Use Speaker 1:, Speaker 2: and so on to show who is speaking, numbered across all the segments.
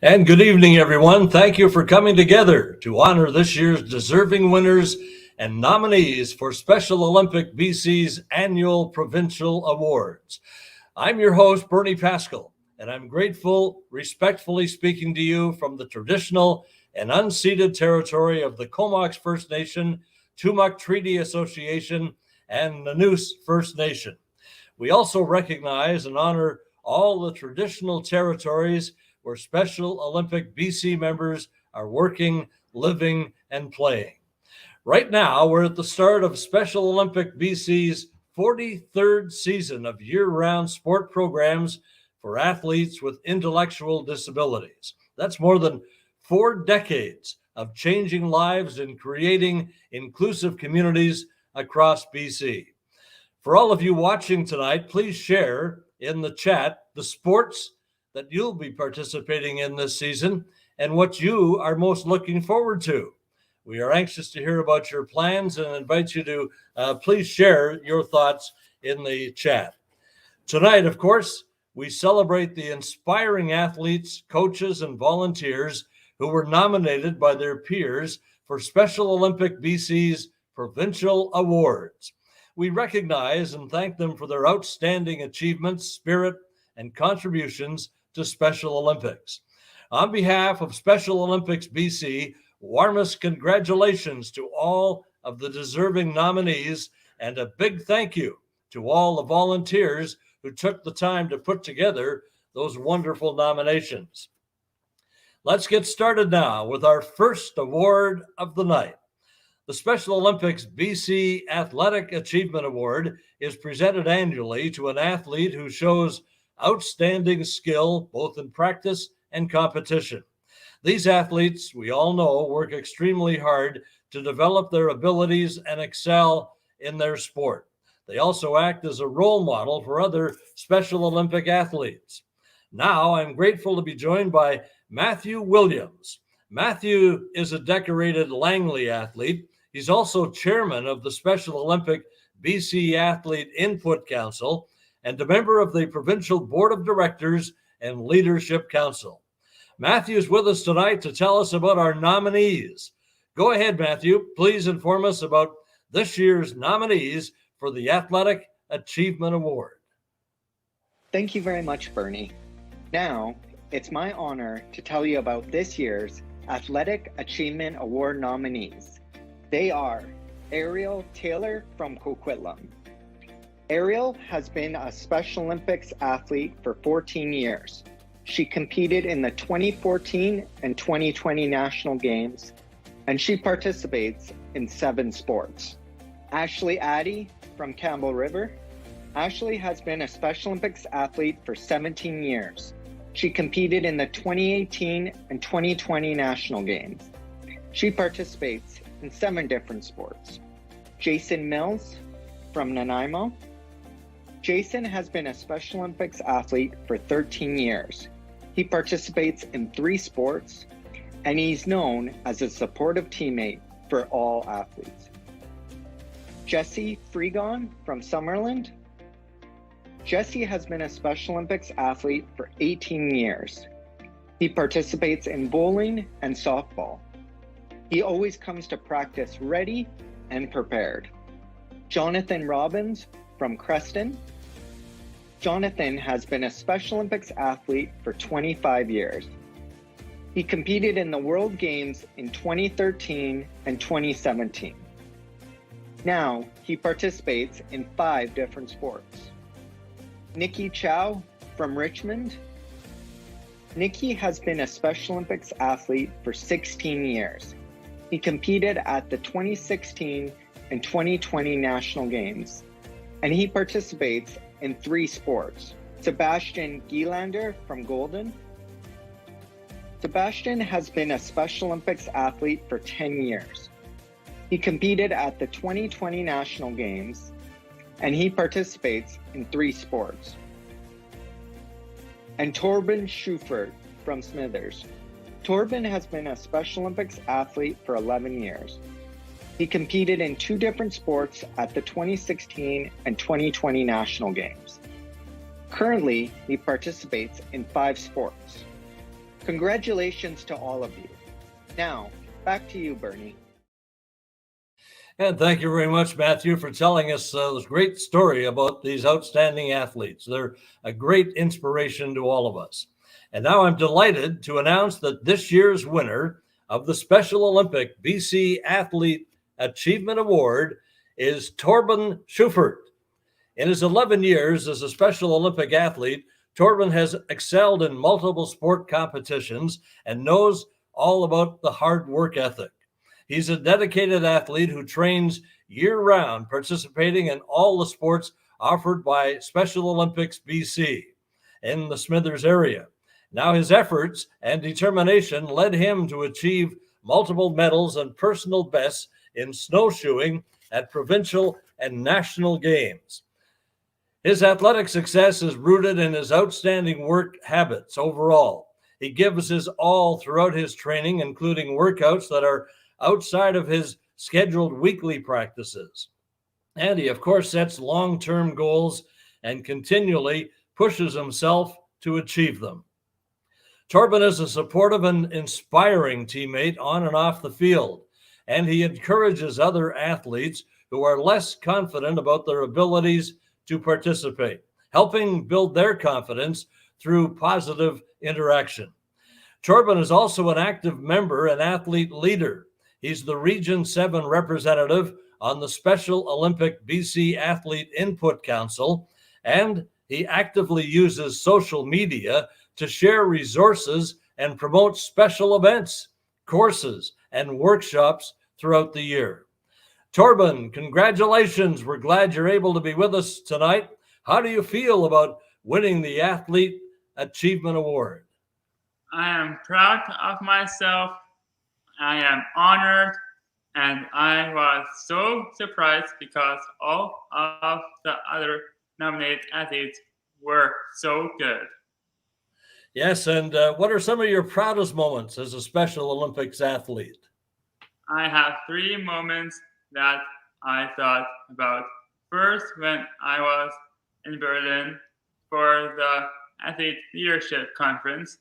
Speaker 1: And good evening, everyone. Thank you for coming together to honor this year's deserving winners and nominees for Special Olympic BC's annual provincial awards. I'm your host, Bernie Pascal, and I'm grateful, respectfully speaking to you from the traditional and unceded territory of the Comox First Nation, Tumuk Treaty Association, and Nanuus First Nation. We also recognize and honor all the traditional territories where Special Olympic BC members are working, living, and playing. Right now, we're at the start of Special Olympic BC's 43rd season of year-round sport programs for athletes with intellectual disabilities. That's more than 4 decades of changing lives and creating inclusive communities across BC. For all of you watching tonight, please share in the chat the sports that you'll be participating in this season and what you are most looking forward to. We are anxious to hear about your plans and invite you to please share your thoughts in the chat. Tonight, of course, we celebrate the inspiring athletes, coaches, and volunteers who were nominated by their peers for Special Olympic BC's provincial awards. We recognize and thank them for their outstanding achievements, spirit, and contributions to Special Olympics. On behalf of Special Olympics BC, warmest congratulations to all of the deserving nominees and a big thank you to all the volunteers who took the time to put together those wonderful nominations. Let's get started now with our first award of the night. The Special Olympics BC Athletic Achievement Award is presented annually to an athlete who shows outstanding skill both in practice and competition. These athletes, we all know, work extremely hard to develop their abilities and excel in their sport. They also act as a role model for other Special Olympic athletes. Now, I'm grateful to be joined by Matthew Williams. Matthew is a decorated Langley athlete. He's also chairman of the Special Olympic BC Athlete Input Council and a member of the Provincial Board of Directors and Leadership Council. Matthew is with us tonight to tell us about our nominees. Go ahead, Matthew. Please inform us about this year's nominees for the Athletic Achievement Award.
Speaker 2: Thank you very much, Bernie. Now, it's my honor to tell you about this year's Athletic Achievement Award nominees. They are Ariel Taylor from Coquitlam. Ariel has been a Special Olympics athlete for 14 years. She competed in the 2014 and 2020 National Games, and she participates in 7 sports. Ashley Addy from Campbell River. Ashley has been a Special Olympics athlete for 17 years. She competed in the 2018 and 2020 National Games. She participates in 7 different sports. Jason Mills from Nanaimo. Jason has been a Special Olympics athlete for 13 years. He participates in 3 sports, and he's known as a supportive teammate for all athletes. Jesse Freegon from Summerland. Jesse has been a Special Olympics athlete for 18 years. He participates in bowling and softball. He always comes to practice ready and prepared. Jonathan Robbins from Creston. Jonathan has been a Special Olympics athlete for 25 years. He competed in the World Games in 2013 and 2017. Now, he participates in 5 different sports. Nikki Chow from Richmond. Nikki has been a Special Olympics athlete for 16 years. He competed at the 2016 and 2020 National Games, and he participates in 3 sports. Sebastian Gielander from Golden. Sebastian has been a Special Olympics athlete for 10 years. He competed at the 2020 National Games, and he participates in 3 sports. And Torben Schufert from Smithers. Torben has been a Special Olympics athlete for 11 years. He competed in 2 different sports at the 2016 and 2020 National Games. Currently, he participates in 5 sports. Congratulations to all of you. Now, back to you, Bernie.
Speaker 1: And thank you very much, Matthew, for telling us this great story about these outstanding athletes. They're a great inspiration to all of us. And now I'm delighted to announce that this year's winner of the Special Olympic BC Athlete Achievement Award is Torben Schufert. In his 11 years as a Special Olympic athlete, Torben has excelled in multiple sport competitions and knows all about the hard work ethic. He's a dedicated athlete who trains year-round, participating in all the sports offered by Special Olympics BC in the Smithers area. Now his efforts and determination led him to achieve multiple medals and personal bests in snowshoeing at provincial and national games. His athletic success is rooted in his outstanding work habits overall. He gives his all throughout his training, including workouts that are outside of his scheduled weekly practices. And he, of course, sets long-term goals and continually pushes himself to achieve them. Torben is a supportive and inspiring teammate on and off the field, and he encourages other athletes who are less confident about their abilities to participate, helping build their confidence through positive interaction. Torben is also an active member and athlete leader. He's the Region 7 representative on the Special Olympic BC Athlete Input Council, and he actively uses social media to share resources and promote special events, courses, and workshops throughout the year. Torben, congratulations. We're glad you're able to be with us tonight. How do you feel about winning the Athlete Achievement Award?
Speaker 3: I am proud of myself. I am honored, and I was so surprised because all of the other nominated athletes were so good.
Speaker 1: Yes, and what are some of your proudest moments as a Special Olympics athlete?
Speaker 3: I have 3 moments that I thought about. First, when I was in Berlin for the Athlete Leadership Conference,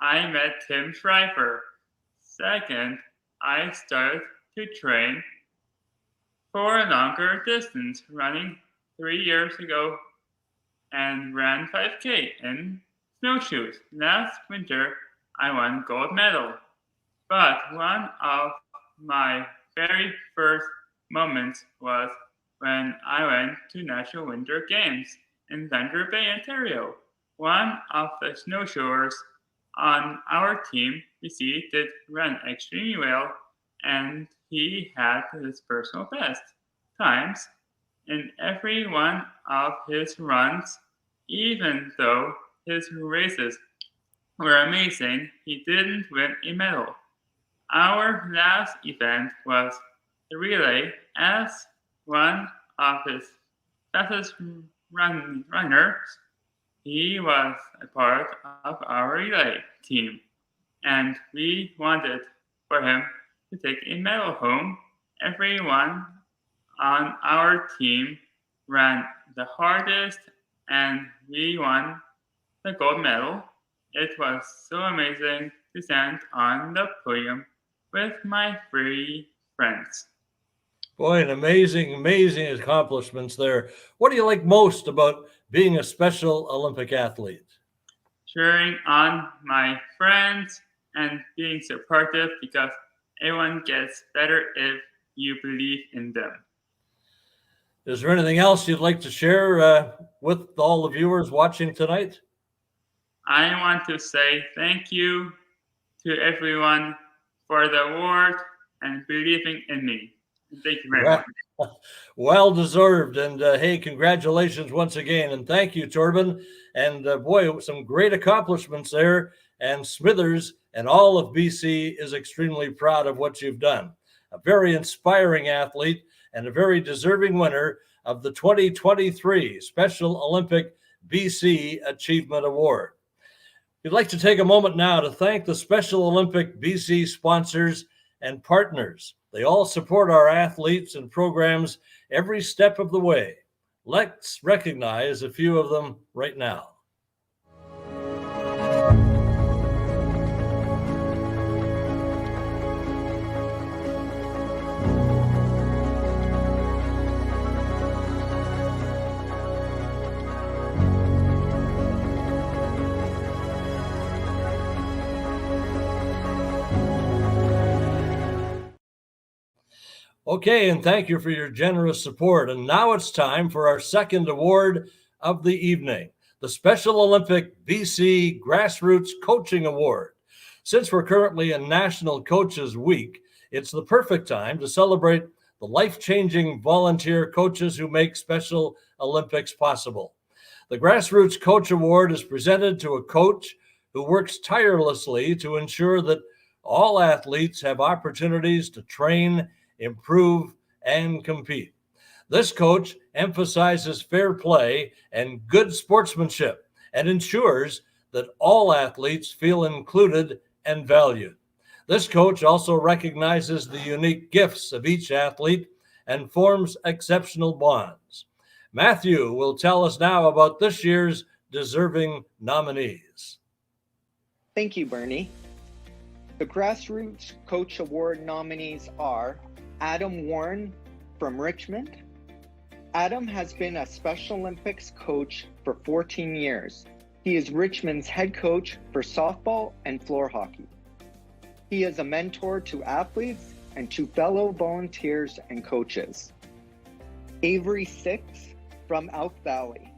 Speaker 3: I met Tim Schreiber. Second, I started to train for a longer distance running 3 years ago and ran 5K in snowshoes. Last winter, I won gold medal. But one of my very first moments was when I went to National Winter Games in Thunder Bay, Ontario. One of the snowshoers on our team, he did run extremely well, and he had his personal best times in every one of his runs. Even though his races were amazing, he didn't win a medal. Our last event was the relay. As one of his fastest runners, he was a part of our relay team, and we wanted for him to take a medal home. Everyone on our team ran the hardest, and we won the gold medal. It was so amazing to stand on the podium with my 3 friends.
Speaker 1: Boy, an amazing accomplishments there. What do you like most about being a Special Olympic athlete?
Speaker 3: Cheering on my friends and being supportive, because everyone gets better if you believe in them.
Speaker 1: Is there anything else you'd like to share with all the viewers watching tonight?
Speaker 3: I want to say thank you to everyone for the award and believing in me. Thank you very much.
Speaker 1: Well deserved. And hey, congratulations once again. And thank you, Torben. And boy, some great accomplishments there. And Smithers and all of BC is extremely proud of what you've done. A very inspiring athlete and a very deserving winner of the 2023 Special Olympic BC Achievement Award. We'd like to take a moment now to thank the Special Olympic BC sponsors and partners. They all support our athletes and programs every step of the way. Let's recognize a few of them right now. Okay, and thank you for your generous support. And now it's time for our second award of the evening, the Special Olympic BC Grassroots Coaching Award. Since we're currently in National Coaches Week, it's the perfect time to celebrate the life-changing volunteer coaches who make Special Olympics possible. The Grassroots Coach Award is presented to a coach who works tirelessly to ensure that all athletes have opportunities to train, improve, and compete. This coach emphasizes fair play and good sportsmanship and ensures that all athletes feel included and valued. This coach also recognizes the unique gifts of each athlete and forms exceptional bonds. Matthew will tell us now about this year's deserving nominees.
Speaker 2: Thank you, Bernie. The Grassroots Coach Award nominees are Adam Warren from Richmond. Adam has been a Special Olympics coach for 14 years. He is Richmond's head coach for softball and floor hockey. He is a mentor to athletes and to fellow volunteers and coaches. Avery Six from Elk Valley.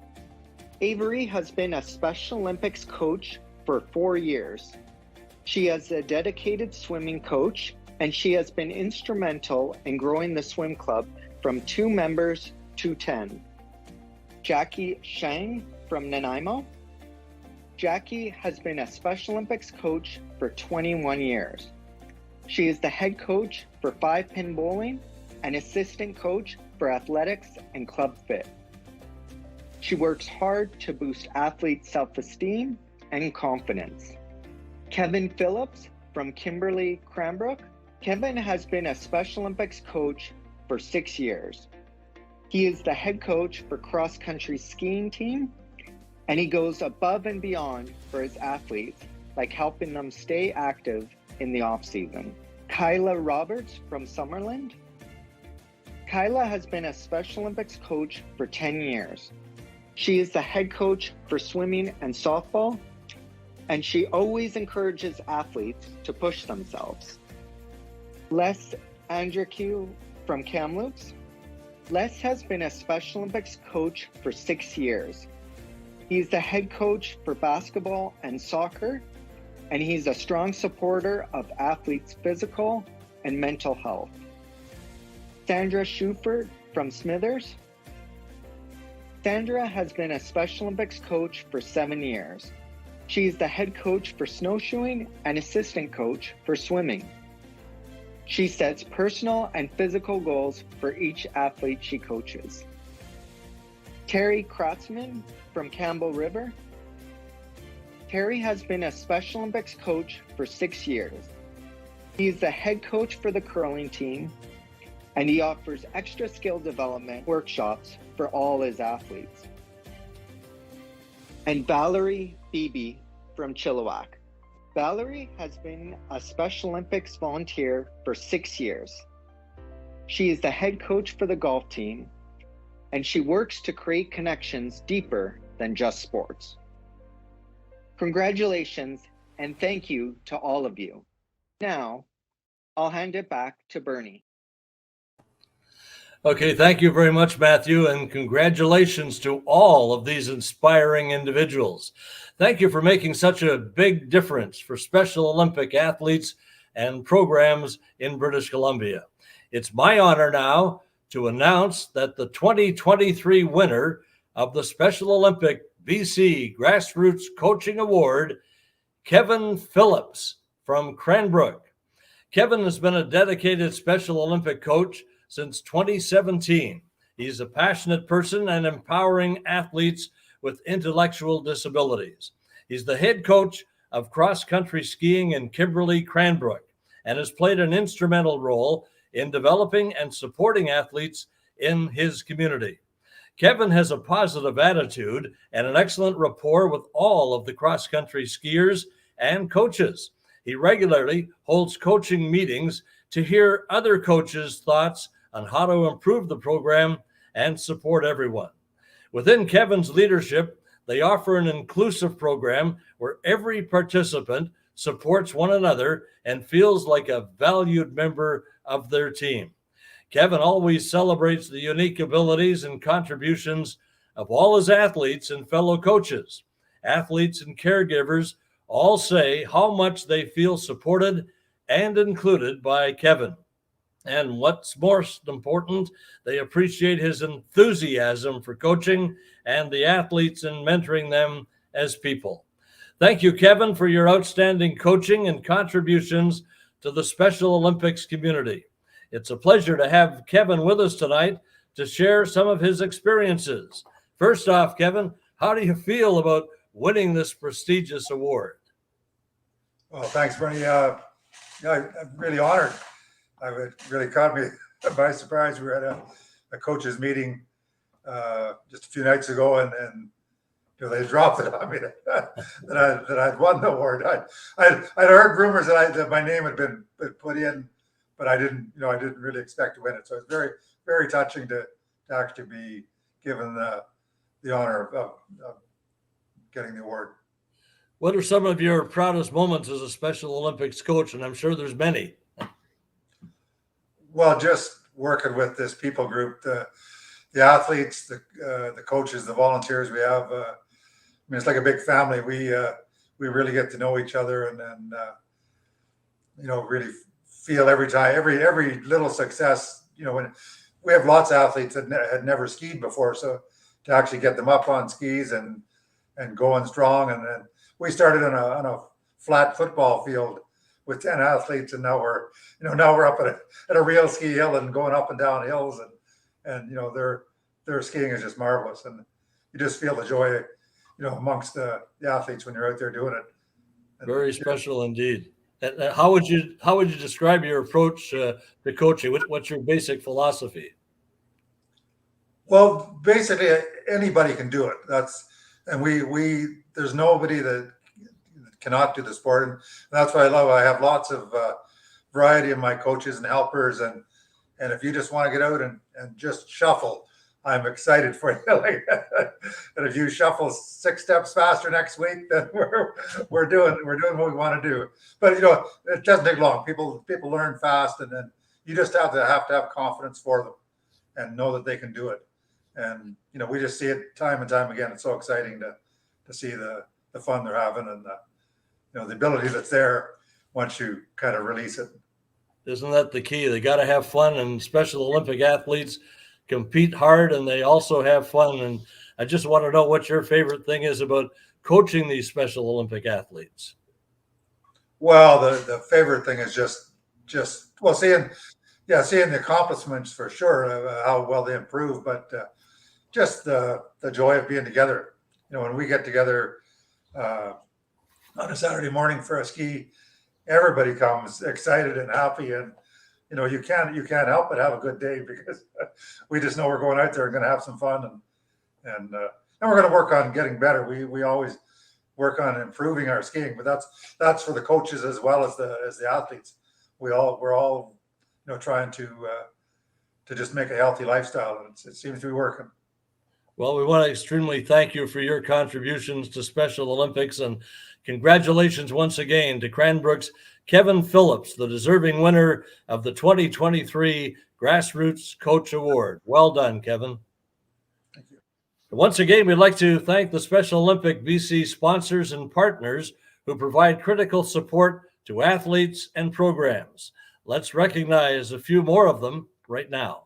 Speaker 2: Avery has been a Special Olympics coach for 4 years. She is a dedicated swimming coach, and she has been instrumental in growing the swim club from 2 members to 10. Jackie Shang from Nanaimo. Jackie has been a Special Olympics coach for 21 years. She is the head coach for 5-pin bowling and assistant coach for athletics and club fit. She works hard to boost athletes' self-esteem and confidence. Kevin Phillips from Kimberley Cranbrook. Kevin has been a Special Olympics coach for 6 years. He is the head coach for cross-country skiing team, and he goes above and beyond for his athletes, like helping them stay active in the off-season. Kyla Roberts from Summerland. Kyla has been a Special Olympics coach for 10 years. She is the head coach for swimming and softball, and she always encourages athletes to push themselves. Les Andrew from Kamloops. Les has been a Special Olympics coach for 6 years. He's the head coach for basketball and soccer, and he's a strong supporter of athletes' physical and mental health. Sandra Schufert from Smithers. Sandra has been a Special Olympics coach for 7 years. She is the head coach for snowshoeing and assistant coach for swimming. She sets personal and physical goals for each athlete she coaches. Terry Kratzman from Campbell River. Terry has been a Special Olympics coach for 6 years. He is the head coach for the curling team, and he offers extra skill development workshops for all his athletes. And Valerie Beebe from Chilliwack. Valerie has been a Special Olympics volunteer for 6 years. She is the head coach for the golf team, and she works to create connections deeper than just sports. Congratulations, and thank you to all of you. Now, I'll hand it back to Bernie.
Speaker 1: Okay, thank you very much, Matthew, and congratulations to all of these inspiring individuals. Thank you for making such a big difference for Special Olympic athletes and programs in British Columbia. It's my honor now to announce that the 2023 winner of the Special Olympic BC Grassroots Coaching Award, Kevin Phillips from Cranbrook. Kevin has been a dedicated Special Olympic coach since 2017. He's a passionate person and empowering athletes with intellectual disabilities. He's the head coach of cross-country skiing in Kimberley Cranbrook and has played an instrumental role in developing and supporting athletes in his community. Kevin has a positive attitude and an excellent rapport with all of the cross-country skiers and coaches. He regularly holds coaching meetings to hear other coaches' thoughts on how to improve the program and support everyone. Within Kevin's leadership, they offer an inclusive program where every participant supports one another and feels like a valued member of their team. Kevin always celebrates the unique abilities and contributions of all his athletes and fellow coaches. Athletes and caregivers all say how much they feel supported and included by Kevin. And what's most important, they appreciate his enthusiasm for coaching and the athletes and mentoring them as people. Thank you, Kevin, for your outstanding coaching and contributions to the Special Olympics community. It's a pleasure to have Kevin with us tonight to share some of his experiences. First off, Kevin, how do you feel about winning this prestigious award?
Speaker 4: Well, thanks, Bernie. I'm really honored. It really caught me by surprise. We were at a coaches meeting just a few nights ago, and they dropped it on me that I'd won the award. I'd heard rumors that my name had been put in, but I didn't really expect to win it. So it's very, very touching to actually be given the honor of getting the award.
Speaker 1: What are some of your proudest moments as a Special Olympics coach? And I'm sure there's many.
Speaker 4: Well, just working with this people group, the athletes, the coaches, the volunteers we have. I mean, it's like a big family. We really get to know each other, and really feel every time, every little success. When we have lots of athletes that had never skied before, so to actually get them up on skis and going strong, and then we started on a flat football field with 10 athletes, and now we're up at a real ski hill and going up and down hills, and their skiing is just marvelous, and you just feel the joy, amongst the athletes when you're out there doing it. And
Speaker 1: very special indeed. And how would you describe your approach to coaching? What's your basic philosophy?
Speaker 4: Well, basically anybody can do it. And there's nobody that cannot do the sport, and that's what I love. I have lots of variety of my coaches and helpers, and if you just want to get out and just shuffle, I'm excited for you. And if you shuffle 6 steps faster next week, then we're doing what we want to do. But it doesn't take long. People learn fast, and then you just have to have confidence for them and know that they can do it. And we just see it time and time again. It's so exciting to see the fun they're having, and the ability that's there once you kind of release it.
Speaker 1: Isn't that the key? They got to have fun, and Special Olympic athletes compete hard, and they also have fun. And I just want to know what your favorite thing is about coaching these Special Olympic athletes.
Speaker 4: Well, the favorite thing is just seeing the accomplishments for sure, how well they improve, but just the joy of being together. When we get together on a Saturday morning for a ski, everybody comes excited and happy, and you can't help but have a good day, because we just know we're going out there and going to have some fun, and we're going to work on getting better. We always work on improving our skiing, but that's for the coaches as well as the athletes. We're all trying to just make a healthy lifestyle, and it seems to be working.
Speaker 1: Well, we want to extremely thank you for your contributions to Special Olympics, and congratulations once again to Cranbrook's Kevin Phillips, the deserving winner of the 2023 Grassroots Coach Award. Well done, Kevin.
Speaker 4: Thank you.
Speaker 1: Once again, we'd like to thank the Special Olympic BC sponsors and partners who provide critical support to athletes and programs. Let's recognize a few more of them right now.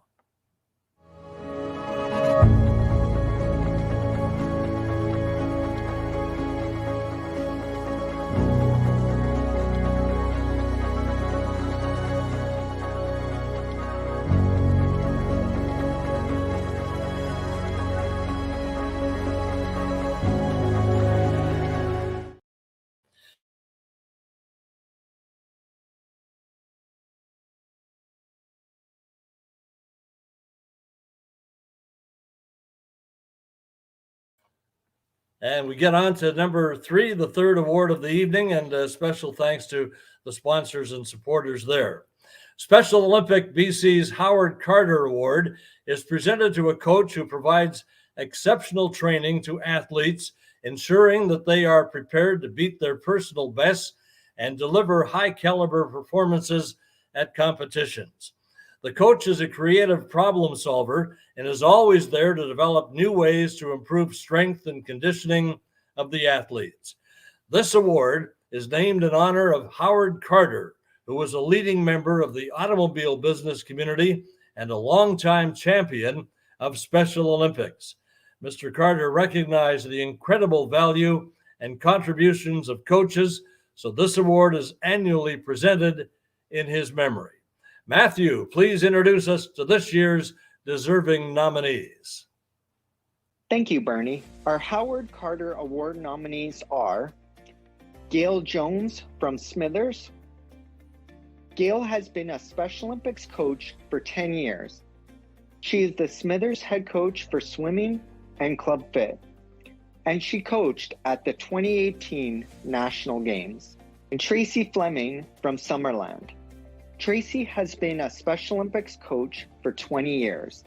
Speaker 1: And we get on to number 3, the third award of the evening, and special thanks to the sponsors and supporters there. Special Olympic BC's Howard Carter Award is presented to a coach who provides exceptional training to athletes, ensuring that they are prepared to beat their personal bests and deliver high caliber performances at competitions. The coach is a creative problem solver and is always there to develop new ways to improve strength and conditioning of the athletes. This award is named in honor of Howard Carter, who was a leading member of the automobile business community and a longtime champion of Special Olympics. Mr. Carter recognized the incredible value and contributions of coaches, so this award is annually presented in his memory. Matthew, please introduce us to this year's deserving nominees.
Speaker 2: Thank you, Bernie. Our Howard Carter Award nominees are Gail Jones from Smithers. Gail has been a Special Olympics coach for 10 years. She is the Smithers head coach for swimming and Club Fit, and she coached at the 2018 National Games. And Tracy Fleming from Summerland. Tracy has been a Special Olympics coach for 20 years.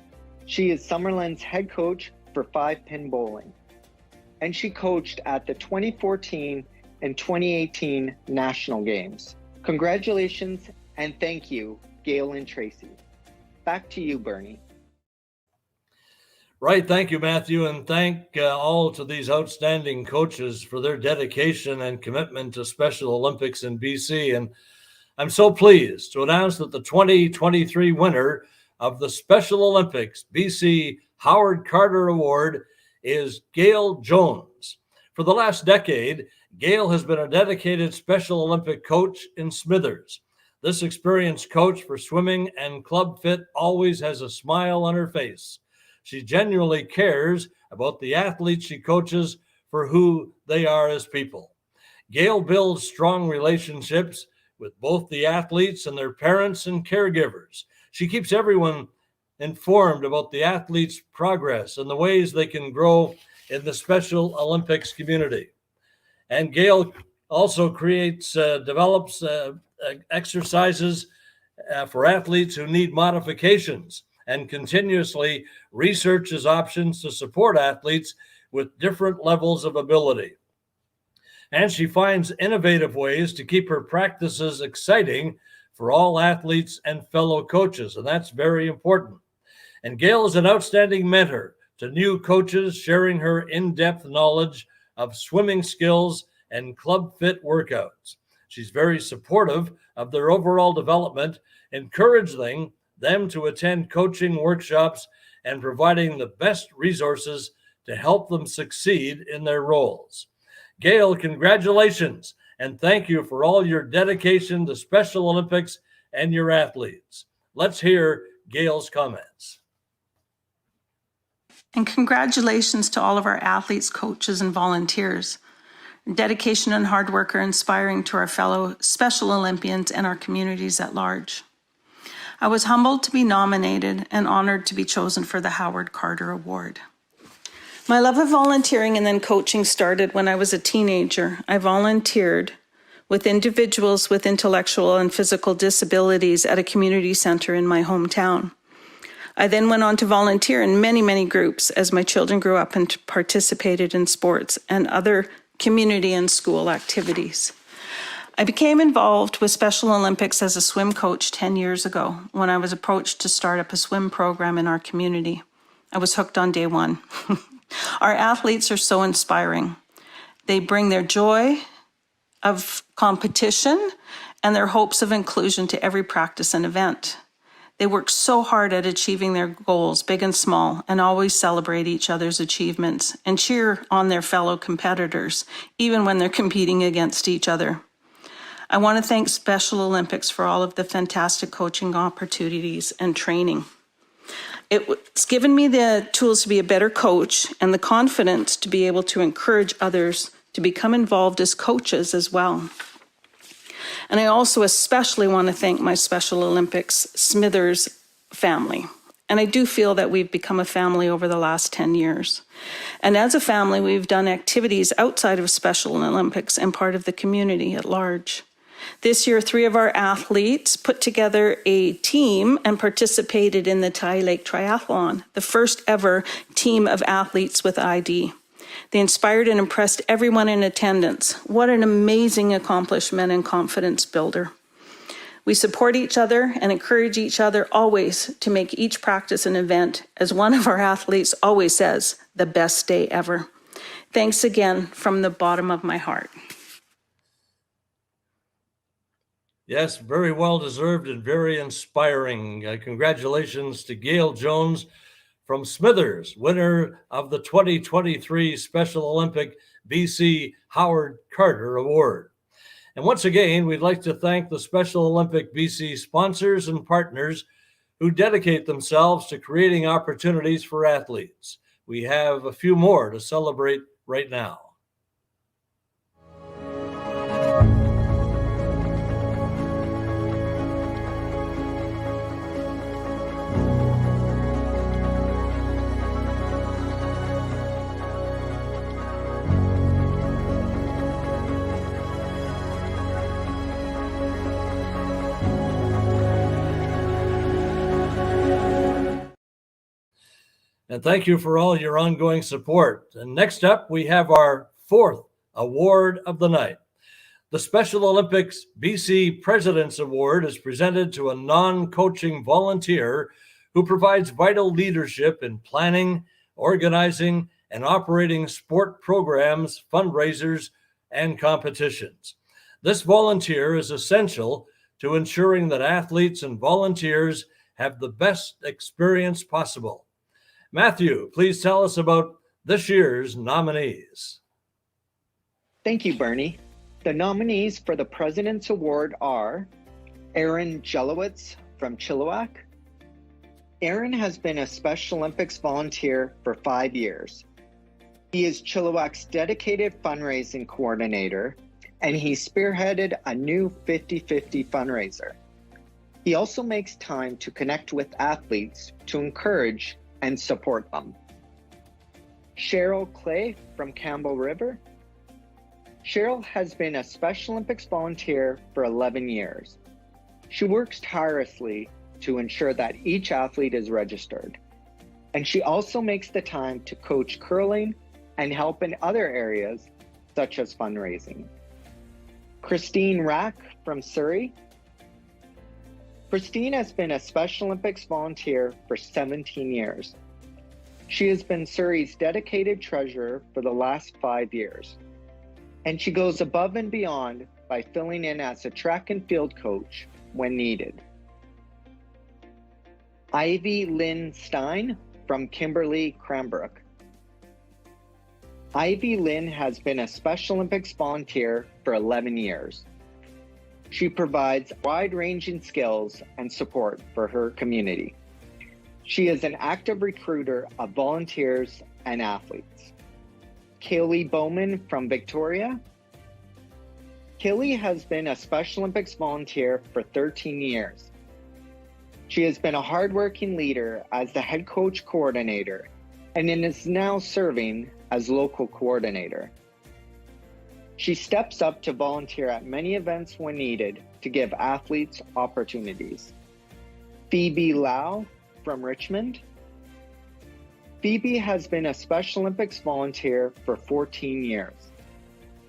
Speaker 2: She is Summerland's head coach for 5-pin bowling, and she coached at the 2014 and 2018 National Games. Congratulations and thank you, Gail and Tracy. Back to you, Bernie.
Speaker 1: Right. Thank you, Matthew. And thank all to these outstanding coaches for their dedication and commitment to Special Olympics in BC. And I'm so pleased to announce that the 2023 winner of the Special Olympics BC Howard Carter Award is Gail Jones. For the last decade, Gail has been a dedicated Special Olympic coach in Smithers. This experienced coach for swimming and Club Fit always has a smile on her face. She genuinely cares about the athletes she coaches for who they are as people. Gail builds strong relationships with both the athletes and their parents and caregivers. She keeps everyone informed about the athletes' progress and the ways they can grow in the Special Olympics community. And Gail also develops exercises for athletes who need modifications and continuously researches options to support athletes with different levels of ability. And she finds innovative ways to keep her practices exciting for all athletes and fellow coaches, and that's very important. And Gail is an outstanding mentor to new coaches, sharing her in-depth knowledge of swimming skills and Club Fit workouts. She's very supportive of their overall development, encouraging them to attend coaching workshops and providing the best resources to help them succeed in their roles. Gail, congratulations, and thank you for all your dedication to Special Olympics and your athletes. Let's hear Gail's comments.
Speaker 5: And congratulations to all of our athletes, coaches, and volunteers. Dedication and hard work are inspiring to our fellow Special Olympians and our communities at large. I was humbled to be nominated and honored to be chosen for the Howard Carter Award. My love of volunteering and then coaching started when I was a teenager. I volunteered with individuals with intellectual and physical disabilities at a community center in my hometown. I then went on to volunteer in many, many groups as my children grew up and participated in sports and other community and school activities. I became involved with Special Olympics as a swim coach 10 years ago when I was approached to start up a swim program in our community. I was hooked on day one. Our athletes are so inspiring. They bring their joy of competition and their hopes of inclusion to every practice and event. They work so hard at achieving their goals, big and small, and always celebrate each other's achievements and cheer on their fellow competitors, even when they're competing against each other. I want to thank Special Olympics for all of the fantastic coaching opportunities and training. It's given me the tools to be a better coach and the confidence to be able to encourage others to become involved as coaches as well. And I also especially want to thank my Special Olympics Smithers family. And I do feel that we've become a family over the last 10 years. And as a family, we've done activities outside of Special Olympics and part of the community at large. This year, 3 of our athletes put together a team and participated in the Ty Lake Triathlon, the first ever team of athletes with ID. They inspired and impressed everyone in attendance. What an amazing accomplishment and confidence builder. We support each other and encourage each other always to make each practice an event, as one of our athletes always says, the best day ever. Thanks again from the bottom of my heart.
Speaker 1: Yes, very well deserved and very inspiring. Congratulations to Gail Jones from Smithers, winner of the 2023 Special Olympic BC Howard Carter Award. And once again, we'd like to thank the Special Olympic BC sponsors and partners who dedicate themselves to creating opportunities for athletes. We have a few more to celebrate right now. And thank you for all your ongoing support. And next up, we have our fourth award of the night. The Special Olympics BC President's Award is presented to a non-coaching volunteer who provides vital leadership in planning, organizing, and operating sport programs, fundraisers, and competitions. This volunteer is essential to ensuring that athletes and volunteers have the best experience possible. Matthew, please tell us about this year's nominees.
Speaker 2: Thank you, Bernie. The nominees for the President's Award are Aaron Jelowitz from Chilliwack. Aaron has been a Special Olympics volunteer for 5 years. He is Chilliwack's dedicated fundraising coordinator, and he spearheaded a new 50-50 fundraiser. He also makes time to connect with athletes to encourage and support them. Cheryl Clay from Campbell River. Cheryl has been a Special Olympics volunteer for 11 years. She works tirelessly to ensure that each athlete is registered. And she also makes the time to coach curling and help in other areas, such as fundraising. Christine Rack from Surrey. Christine has been a Special Olympics volunteer for 17 years. She has been Surrey's dedicated treasurer for the last 5 years. And she goes above and beyond by filling in as a track and field coach when needed. Ivy Lynn Stein from Kimberley Cranbrook. Ivy Lynn has been a Special Olympics volunteer for 11 years. She provides wide-ranging skills and support for her community. She is an active recruiter of volunteers and athletes. Kaylee Bowman from Victoria. Kaylee has been a Special Olympics volunteer for 13 years. She has been a hardworking leader as the head coach coordinator and is now serving as local coordinator. She steps up to volunteer at many events when needed to give athletes opportunities. Phoebe Lau from Richmond. Phoebe has been a Special Olympics volunteer for 14 years.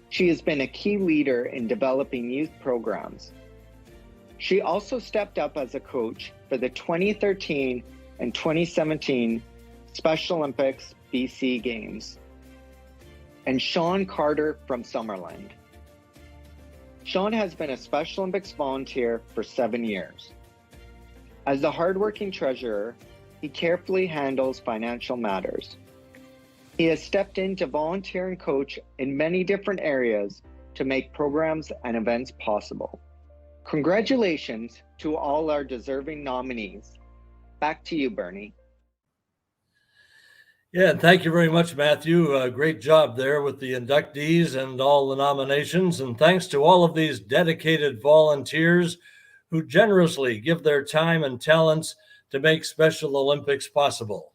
Speaker 2: She has been a key leader in developing youth programs. She also stepped up as a coach for the 2013 and 2017 Special Olympics BC Games. And Sean Carter from Summerland. Sean has been a Special Olympics volunteer for 7 years. As the hardworking treasurer, he carefully handles financial matters. He has stepped in to volunteer and coach in many different areas to make programs and events possible. Congratulations to all our deserving nominees. Back to you, Bernie.
Speaker 1: Yeah, thank you very much, Matthew. Great job there with the inductees and all the nominations. And thanks to all of these dedicated volunteers who generously give their time and talents to make Special Olympics possible.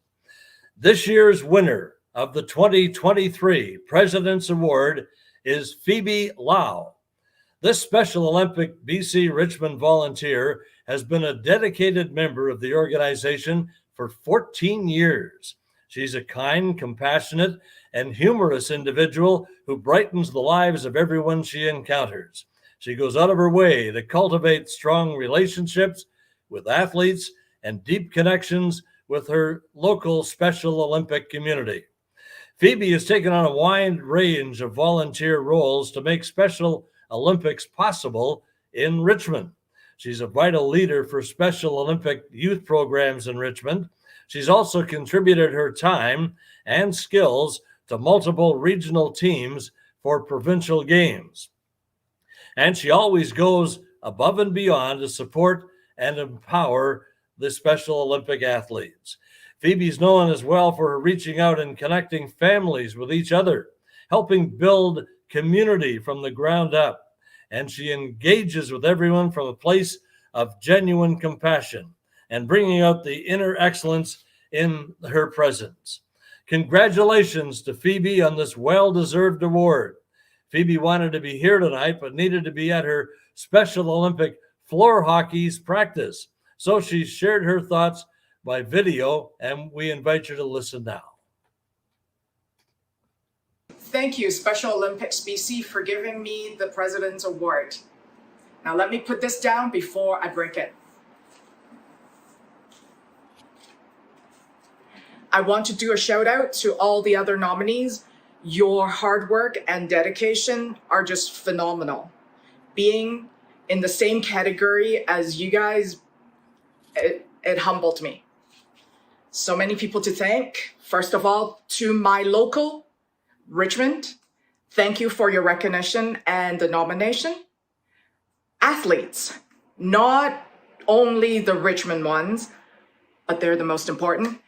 Speaker 1: This year's winner of the 2023 President's Award is Phoebe Lau. This Special Olympic BC Richmond volunteer has been a dedicated member of the organization for 14 years. She's a kind, compassionate, and humorous individual who brightens the lives of everyone she encounters. She goes out of her way to cultivate strong relationships with athletes and deep connections with her local Special Olympic community. Phoebe has taken on a wide range of volunteer roles to make Special Olympics possible in Richmond. She's a vital leader for Special Olympic youth programs in Richmond. She's also contributed her time and skills to multiple regional teams for provincial games. And she always goes above and beyond to support and empower the Special Olympic athletes. Phoebe's known as well for her reaching out and connecting families with each other, helping build community from the ground up. And she engages with everyone from a place of genuine compassion and bringing out the inner excellence in her presence. Congratulations to Phoebe on this well-deserved award. Phoebe wanted to be here tonight, but needed to be at her Special Olympic floor hockey's practice. So she shared her thoughts by video, and we invite you to listen now.
Speaker 6: Thank you, Special Olympics BC, for giving me the President's Award. Now let me put this down before I break it. I want to do a shout out to all the other nominees. Your hard work and dedication are just phenomenal. Being in the same category as you guys, it humbled me. So many people to thank. First of all, to my local, Richmond, thank you for your recognition and the nomination. Athletes, not only the Richmond ones, but they're the most important.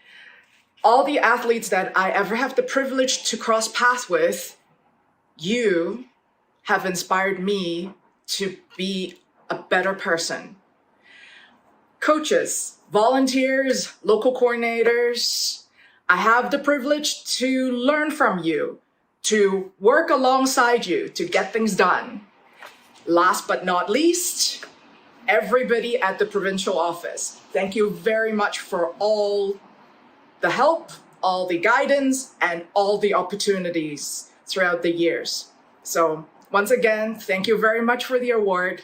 Speaker 6: All the athletes that I ever have the privilege to cross paths with, you have inspired me to be a better person. Coaches, volunteers, local coordinators, I have the privilege to learn from you, to work alongside you, to get things done. Last but not least, everybody at the provincial office. Thank you very much for all the help, all the guidance, and all the opportunities throughout the years. So once again, thank you very much for the award.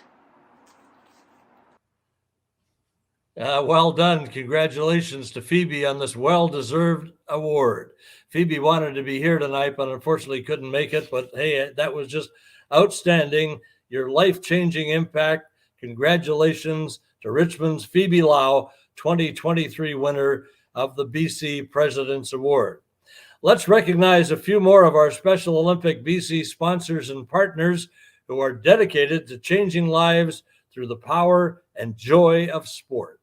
Speaker 1: Well done. Congratulations to Phoebe on this well-deserved award. Phoebe wanted to be here tonight, but unfortunately couldn't make it. But hey, that was just outstanding. Your life-changing impact. Congratulations to Richmond's Phoebe Lau, 2023 winner of the BC President's Award. Let's recognize a few more of our Special Olympic BC sponsors and partners who are dedicated to changing lives through the power and joy of sport.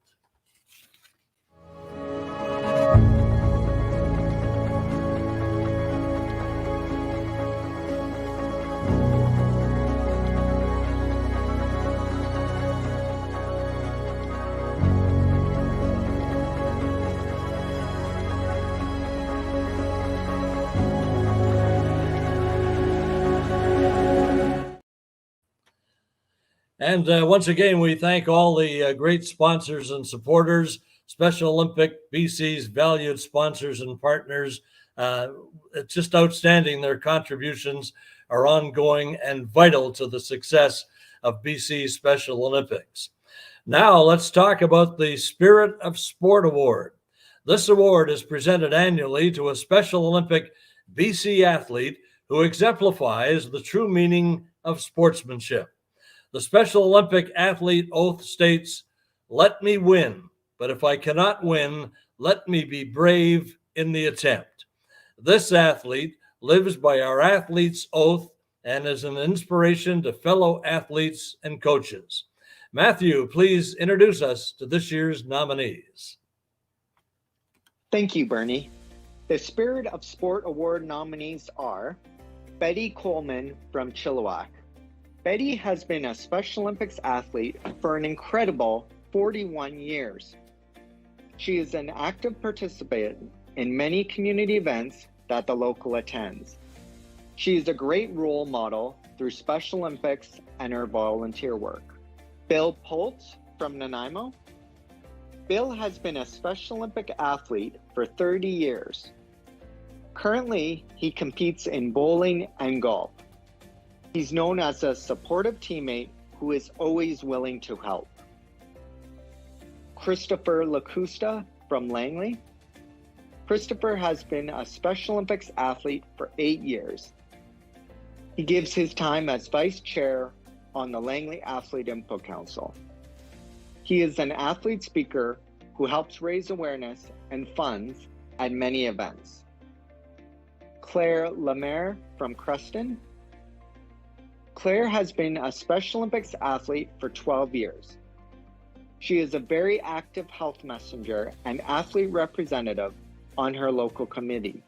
Speaker 1: And once again, we thank all the great sponsors and supporters, Special Olympic BC's valued sponsors and partners. It's just outstanding. Their contributions are ongoing and vital to the success of BC's Special Olympics. Now let's talk about the Spirit of Sport Award. This award is presented annually to a Special Olympic BC athlete who exemplifies the true meaning of sportsmanship. The Special Olympic athlete oath states, "Let me win, but if I cannot win, let me be brave in the attempt." This athlete lives by our athlete's oath and is an inspiration to fellow athletes and coaches. Matthew, please introduce us to this year's nominees.
Speaker 2: Thank you, Bernie. The Spirit of Sport Award nominees are Betty Coleman from Chilliwack. Betty has been a Special Olympics athlete for an incredible 41 years. She is an active participant in many community events that the local attends. She is a great role model through Special Olympics and her volunteer work. Bill Poltz from Nanaimo. Bill has been a Special Olympic athlete for 30 years. Currently, he competes in bowling and golf. He's known as a supportive teammate who is always willing to help. Christopher Lacusta from Langley. Christopher has been a Special Olympics athlete for 8 years. He gives his time as vice chair on the Langley Athlete Input Council. He is an athlete speaker who helps raise awareness and funds at many events. Claire Lemaire from Creston. Claire has been a Special Olympics athlete for 12 years. She is a very active health messenger and athlete representative on her local committee.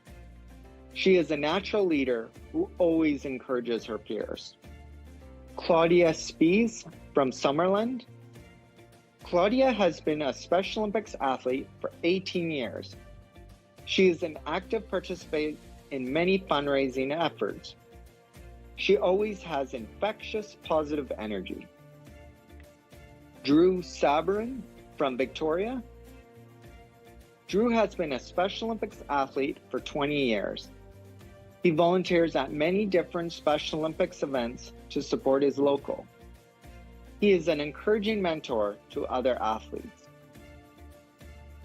Speaker 2: She is a natural leader who always encourages her peers. Claudia Spies from Summerland. Claudia has been a Special Olympics athlete for 18 years. She is an active participant in many fundraising efforts. She always has infectious positive energy. Drew Sabrin from Victoria. Drew has been a Special Olympics athlete for 20 years. He volunteers at many different Special Olympics events to support his local. He is an encouraging mentor to other athletes.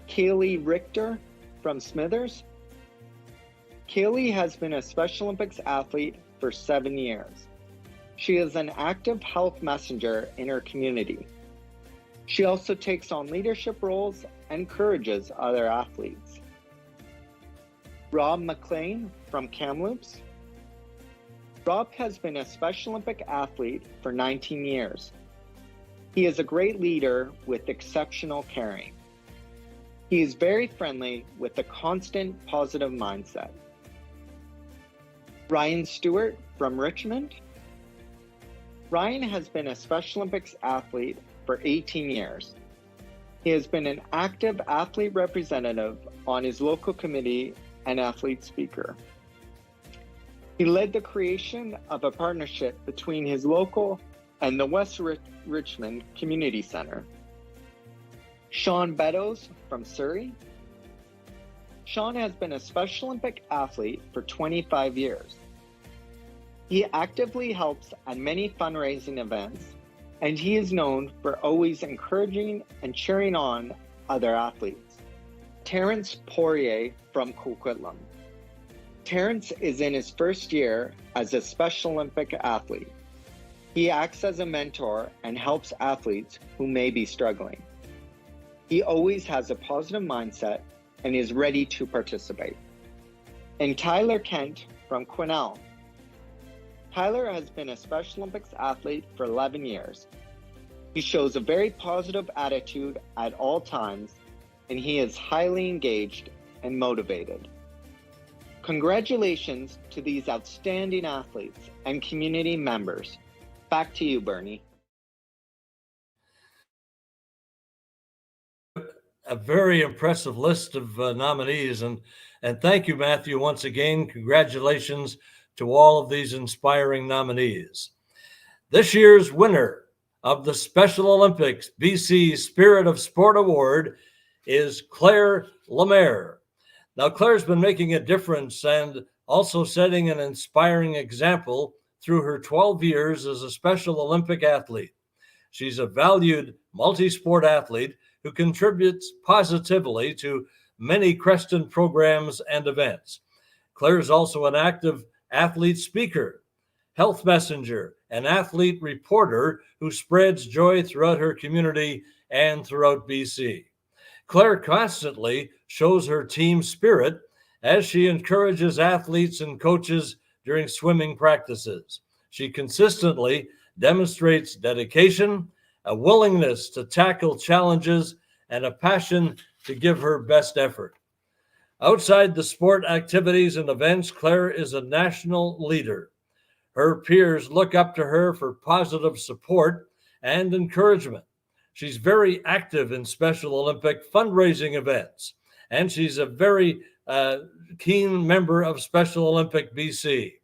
Speaker 2: Kaylee Richter from Smithers. Kaylee has been a Special Olympics athlete for 7 years. She is an active health messenger in her community. She also takes on leadership roles and encourages other athletes. Rob McLean from Kamloops. Rob has been a Special Olympic athlete for 19 years. He is a great leader with exceptional caring. He is very friendly with a constant positive mindset. Ryan Stewart from Richmond. Ryan has been a Special Olympics athlete for 18 years. He has been an active athlete representative on his local committee and athlete speaker. He led the creation of a partnership between his local and the West Richmond Community Center. Sean Beddoes from Surrey. Sean has been a Special Olympic athlete for 25 years. He actively helps at many fundraising events, and he is known for always encouraging and cheering on other athletes. Terrence Poirier from Coquitlam. Terrence is in his first year as a Special Olympic athlete. He acts as a mentor and helps athletes who may be struggling. He always has a positive mindset and is ready to participate. And Tyler Kent from Quesnel. Tyler has been a Special Olympics athlete for 11 years. He shows a very positive attitude at all times, and he is highly engaged and motivated. Congratulations to these outstanding athletes and community members. Back to you, Bernie.
Speaker 1: A very impressive list of nominees, and thank you, Matthew, once again. Congratulations to all of these inspiring nominees. This year's winner of the Special Olympics BC Spirit of Sport Award is Claire Lemaire. Now, Claire's been making a difference and also setting an inspiring example through her 12 years as a Special Olympic athlete. She's a valued multi-sport athlete who contributes positively to many Creston programs and events. Claire is also an active athlete speaker, health messenger, and athlete reporter who spreads joy throughout her community and throughout BC. Claire constantly shows her team spirit as she encourages athletes and coaches during swimming practices. She consistently demonstrates dedication, a willingness to tackle challenges, and a passion to give her best effort. Outside the sport activities and events, Claire is a national leader. Her peers look up to her for positive support and encouragement. She's very active in Special Olympic fundraising events, and she's a very keen member of Special Olympic BC,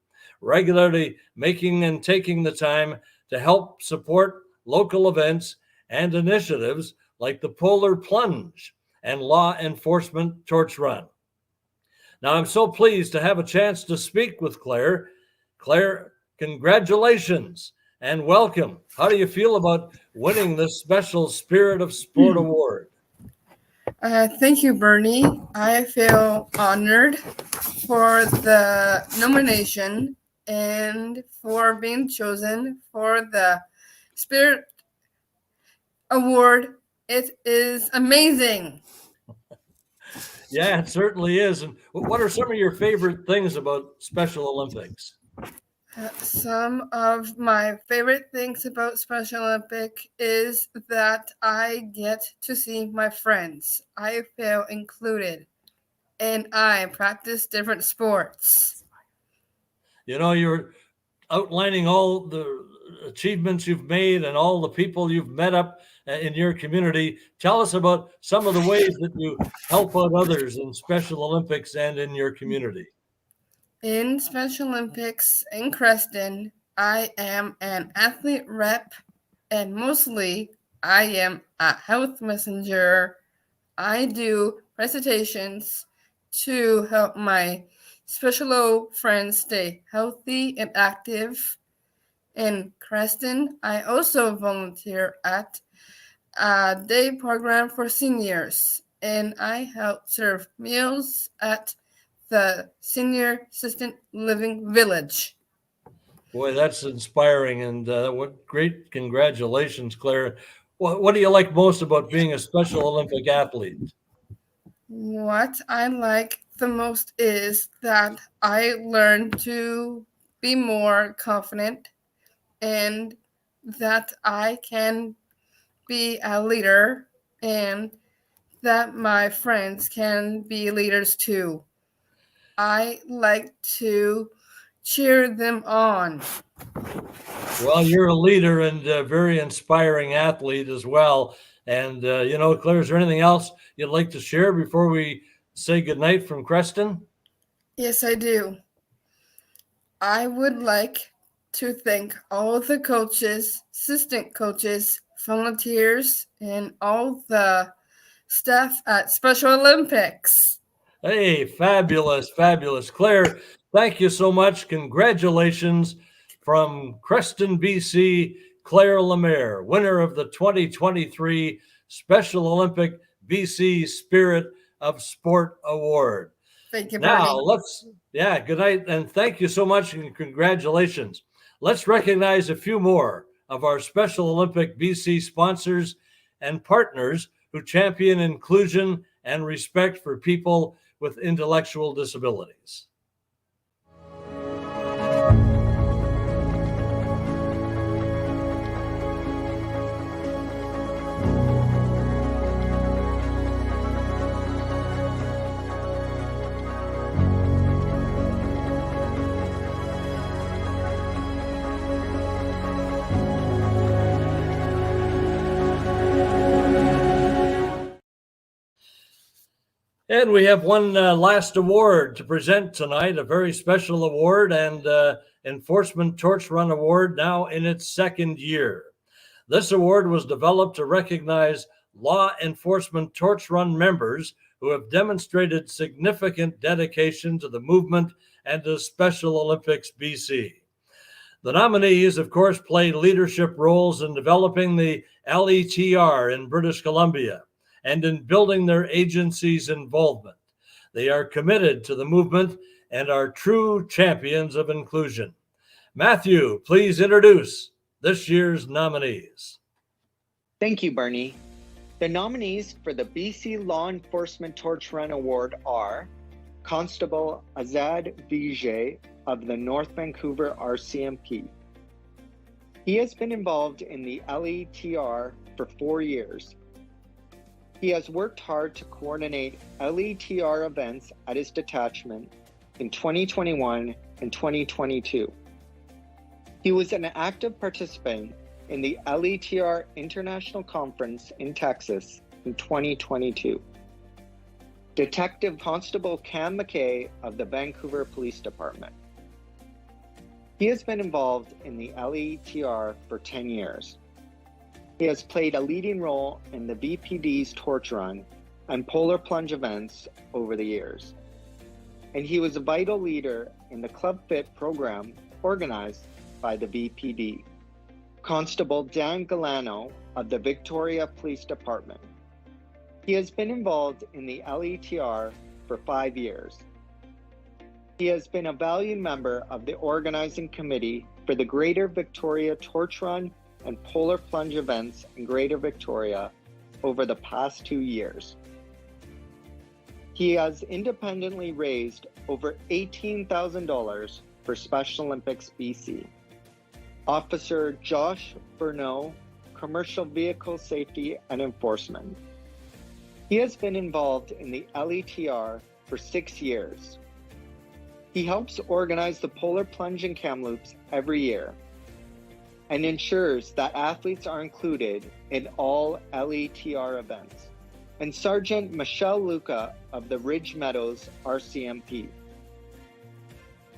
Speaker 1: regularly making and taking the time to help support local events and initiatives like the Polar Plunge and Law Enforcement Torch Run. Now, I'm so pleased to have a chance to speak with Claire. Claire, congratulations and welcome. How do you feel about winning this special Spirit of Sport Award?
Speaker 7: Thank you, Bernie. I feel honored for the nomination and for being chosen for the Spirit Award. It is amazing.
Speaker 1: Yeah, it certainly is. And what are some of your favorite things about Special Olympics?
Speaker 7: Some of my favorite things about Special Olympic is that I get to see my friends. I feel included, and I practice different sports.
Speaker 1: You know, you're outlining all the achievements you've made and all the people you've met up in your community. Tell us about some of the ways that you help out others in Special Olympics and in your community.
Speaker 7: In Special Olympics in Creston, I am an athlete rep, and mostly I am a health messenger. I do presentations to help my Special O friends stay healthy and active. In Creston, I also volunteer at a day program for seniors, and I help serve meals at the Senior Assistant Living Village.
Speaker 1: Boy, that's inspiring, and what great congratulations, Claire. What do you like most about being a Special Olympic athlete?
Speaker 7: What I like the most is that I learned to be more confident and that I can be a leader and that my friends can be leaders too. I like to cheer them on.
Speaker 1: Well, you're a leader and a very inspiring athlete as well. And, Claire, is there anything else you'd like to share before we say goodnight from Creston?
Speaker 7: Yes, I do. I would like to thank all the coaches, assistant coaches, volunteers, and all the staff at Special Olympics.
Speaker 1: Hey, fabulous, fabulous. Claire, thank you so much. Congratulations from Creston, BC, Claire Lemaire, winner of the 2023 Special Olympic BC Spirit of Sport Award.
Speaker 7: Thank you, Bernie.
Speaker 1: Now, good night, and thank you so much, and congratulations. Let's recognize a few more of our Special Olympic BC sponsors and partners who champion inclusion and respect for people with intellectual disabilities. And we have one last award to present tonight, a very special award and Enforcement Torch Run Award, now in its second year. This award was developed to recognize law enforcement torch run members who have demonstrated significant dedication to the movement and to Special Olympics BC. The nominees, of course, played leadership roles in developing the LETR in British Columbia and in building their agency's involvement. They are committed to the movement and are true champions of inclusion. Matthew, please introduce this year's nominees.
Speaker 2: Thank you, Bernie. The nominees for the BC Law Enforcement Torch Run Award are Constable Azad Vijay of the North Vancouver RCMP. He has been involved in the LETR for 4 years. He has worked hard to coordinate LETR events at his detachment in 2021 and 2022. He was an active participant in the LETR International Conference in Texas in 2022. Detective Constable Cam McKay of the Vancouver Police Department. He has been involved in the LETR for 10 years. He has played a leading role in the VPD's Torch Run and Polar Plunge events over the years. And he was a vital leader in the Club Fit program organized by the VPD. Constable Dan Galano of the Victoria Police Department. He has been involved in the LETR for 5 years. He has been a valued member of the organizing committee for the Greater Victoria Torch Run and Polar Plunge events in Greater Victoria over the past 2 years. He has independently raised over $18,000 for Special Olympics BC. Officer Josh Burnell, Commercial Vehicle Safety and Enforcement. He has been involved in the LETR for 6 years. He helps organize the Polar Plunge and Kamloops every year and ensures that athletes are included in all LETR events. And Sergeant Michelle Luca of the Ridge Meadows RCMP.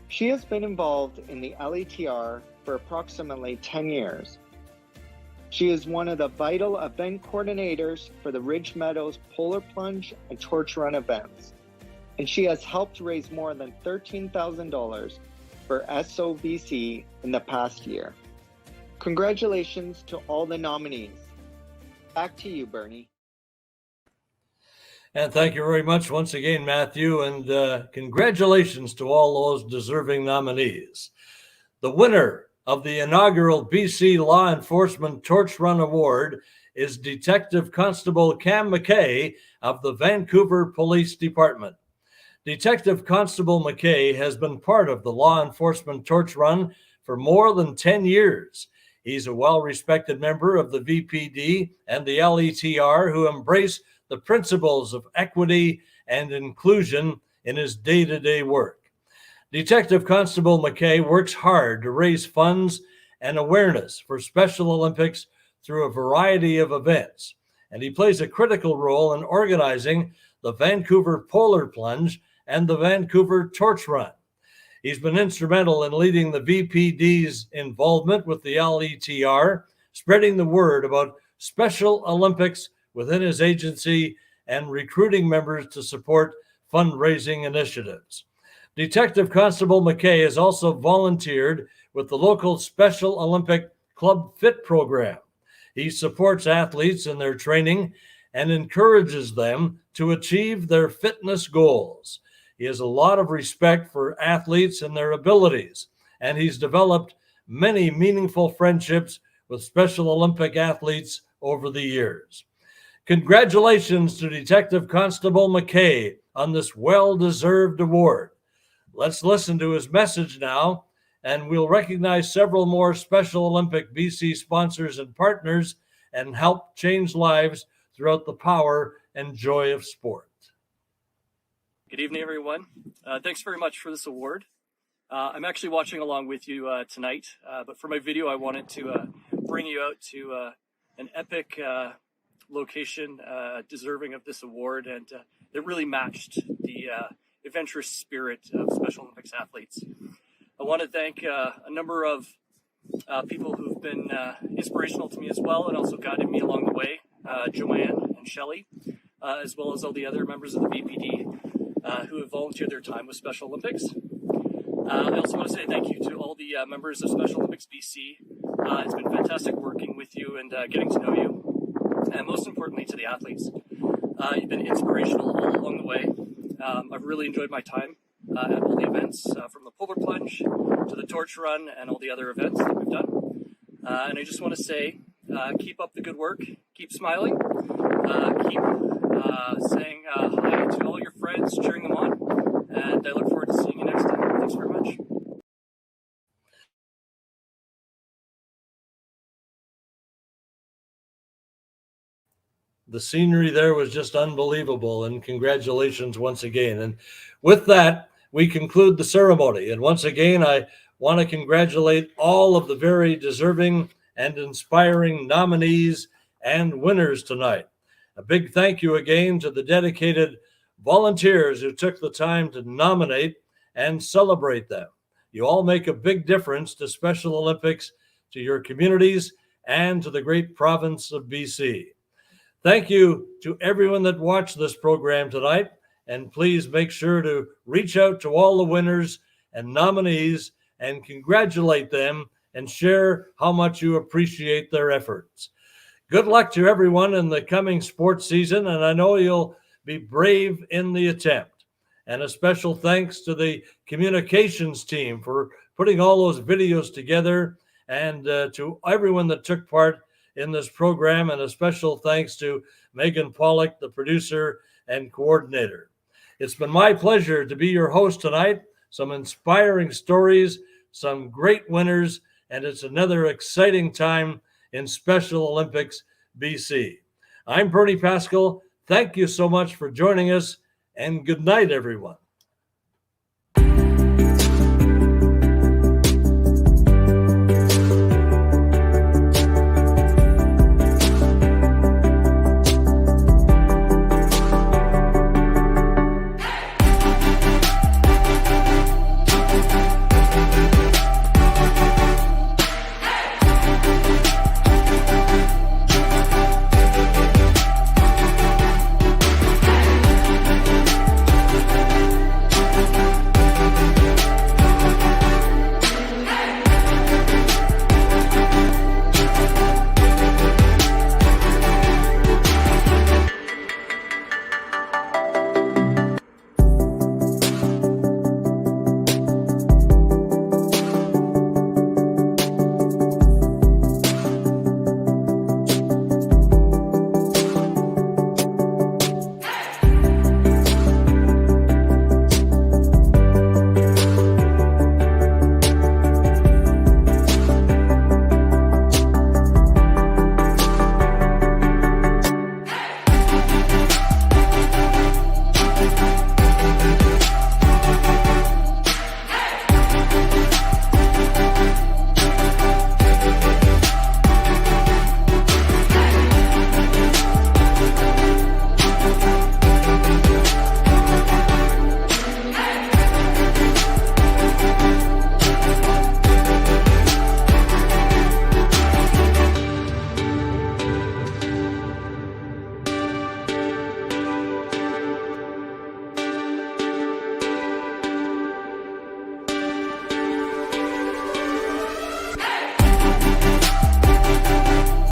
Speaker 2: She has been involved in the LETR for approximately 10 years. She is one of the vital event coordinators for the Ridge Meadows Polar Plunge and Torch Run events, and she has helped raise more than $13,000 for SOBC in the past year. Congratulations to all the nominees. Back to you, Bernie.
Speaker 1: And thank you very much once again, Matthew, and congratulations to all those deserving nominees. The winner of the inaugural BC Law Enforcement Torch Run Award is Detective Constable Cam McKay of the Vancouver Police Department. Detective Constable McKay has been part of the Law Enforcement Torch Run for more than 10 years. He's a well-respected member of the VPD and the LETR who embrace the principles of equity and inclusion in his day-to-day work. Detective Constable McKay works hard to raise funds and awareness for Special Olympics through a variety of events, and he plays a critical role in organizing the Vancouver Polar Plunge and the Vancouver Torch Run. He's been instrumental in leading the VPD's involvement with the LETR, spreading the word about Special Olympics within his agency and recruiting members to support fundraising initiatives. Detective Constable McKay has also volunteered with the local Special Olympic Club Fit program. He supports athletes in their training and encourages them to achieve their fitness goals. He has a lot of respect for athletes and their abilities, and he's developed many meaningful friendships with Special Olympic athletes over the years. Congratulations to Detective Constable McKay on this well-deserved award. Let's listen to his message now, and we'll recognize several more Special Olympic BC sponsors and partners and help change lives throughout the power and joy of sport.
Speaker 8: Good evening, everyone. Thanks very much for this award. I'm actually watching along with you tonight, but for my video, I wanted to bring you out to an epic location deserving of this award, and it really matched the adventurous spirit of Special Olympics athletes. I want to thank a number of people who've been inspirational to me as well and also guided me along the way, Joanne and Shelley, as well as all the other members of the VPD who have volunteered their time with Special Olympics. I also want to say thank you to all the members of Special Olympics BC. It's been fantastic working with you and getting to know you, and most importantly to the athletes. You've been inspirational all along the way. I've really enjoyed my time at all the events, from the Polar Plunge to the Torch Run and all the other events that we've done. And I just want to say, keep up the good work, keep smiling, keep saying hi to all your friends, cheering them on, and I look forward to seeing you next time. Thanks very much.
Speaker 1: The scenery there was just unbelievable, and congratulations once again. And with that, we conclude the ceremony. And once again, I want to congratulate all of the very deserving and inspiring nominees and winners tonight. A big thank you again to the dedicated volunteers who took the time to nominate and celebrate them. You all make a big difference to Special Olympics, to your communities, and to the great province of BC. Thank you to everyone that watched this program tonight, and please make sure to reach out to all the winners and nominees and congratulate them and share how much you appreciate their efforts. Good luck to everyone in the coming sports season, and I know you'll be brave in the attempt. And a special thanks to the communications team for putting all those videos together, and to everyone that took part in this program, and a special thanks to Megan Pollock, the producer and coordinator. It's been my pleasure to be your host tonight. Some inspiring stories, some great winners, and it's another exciting time in Special Olympics BC. I'm Bernie Pascal. Thank you so much for joining us, and good night, everyone.